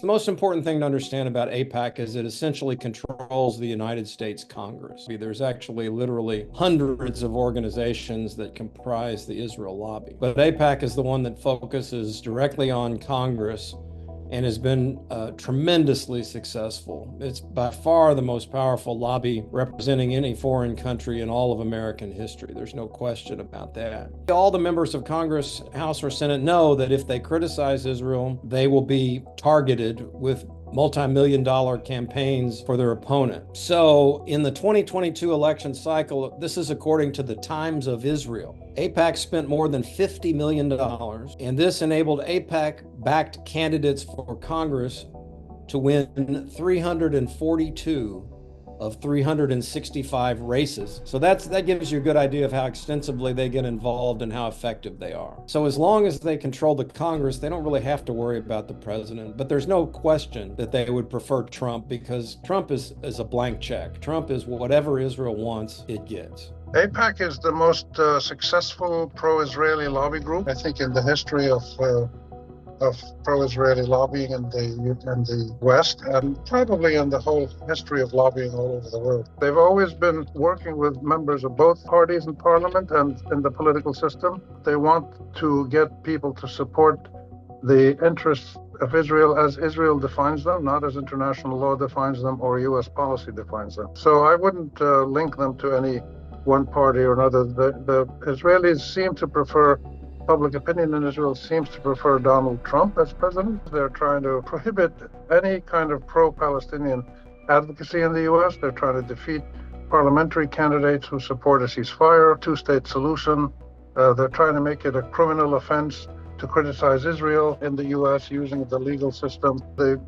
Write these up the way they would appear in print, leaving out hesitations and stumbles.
The most important thing to understand about AIPAC is it essentially controls the United States Congress. There's actually literally hundreds of organizations that comprise the Israel lobby. But AIPAC is the one that focuses directly on Congress and has been tremendously successful. It's by far the most powerful lobby representing any foreign country in all of American history. There's no question about that. All the members of Congress, House or Senate know that if they criticize Israel, they will be targeted with multi-million-dollar campaigns for their opponent. So in the 2022 election cycle, this is according to the Times of Israel, AIPAC spent more than $50 million, and this enabled AIPAC-backed candidates for Congress to win 342 of 365 races. So that gives you a good idea of how extensively they get involved and how effective they are. So as long as they control the Congress, they don't really have to worry about the president. But there's no question that they would prefer Trump, because Trump is a blank check. Trump is whatever Israel wants, it gets. AIPAC is the most successful pro-Israeli lobby group, I think, in the history of pro-Israeli lobbying in the West, and probably in the whole history of lobbying all over the world. They've always been working with members of both parties in parliament and in the political system. They want to get people to support the interests of Israel as Israel defines them, not as international law defines them or U.S. policy defines them. So I wouldn't link them to any one party or another. The Israelis seem to prefer, public opinion in Israel seems to prefer Donald Trump as president. They're trying to prohibit any kind of pro-Palestinian advocacy in the U.S. They're trying to defeat parliamentary candidates who support a ceasefire, two-state solution. They're trying to make it a criminal offense to criticize Israel in the U.S. using the legal system. The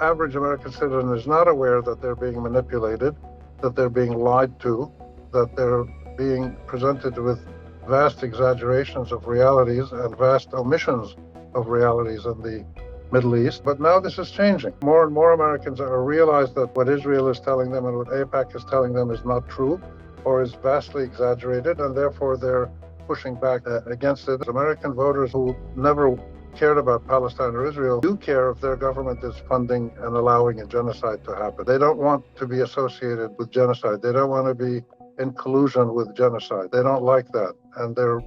average American citizen is not aware that they're being manipulated, that they're being lied to, that they're being presented with vast exaggerations of realities and vast omissions of realities in the Middle East. But now this is changing. More and more Americans realize that what Israel is telling them and what AIPAC is telling them is not true or is vastly exaggerated, and therefore they're pushing back against it. American voters who never cared about Palestine or Israel do care if their government is funding and allowing a genocide to happen. They don't want to be associated with genocide. They don't want to be in collusion with genocide. They don't like that, and they're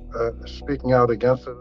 speaking out against it.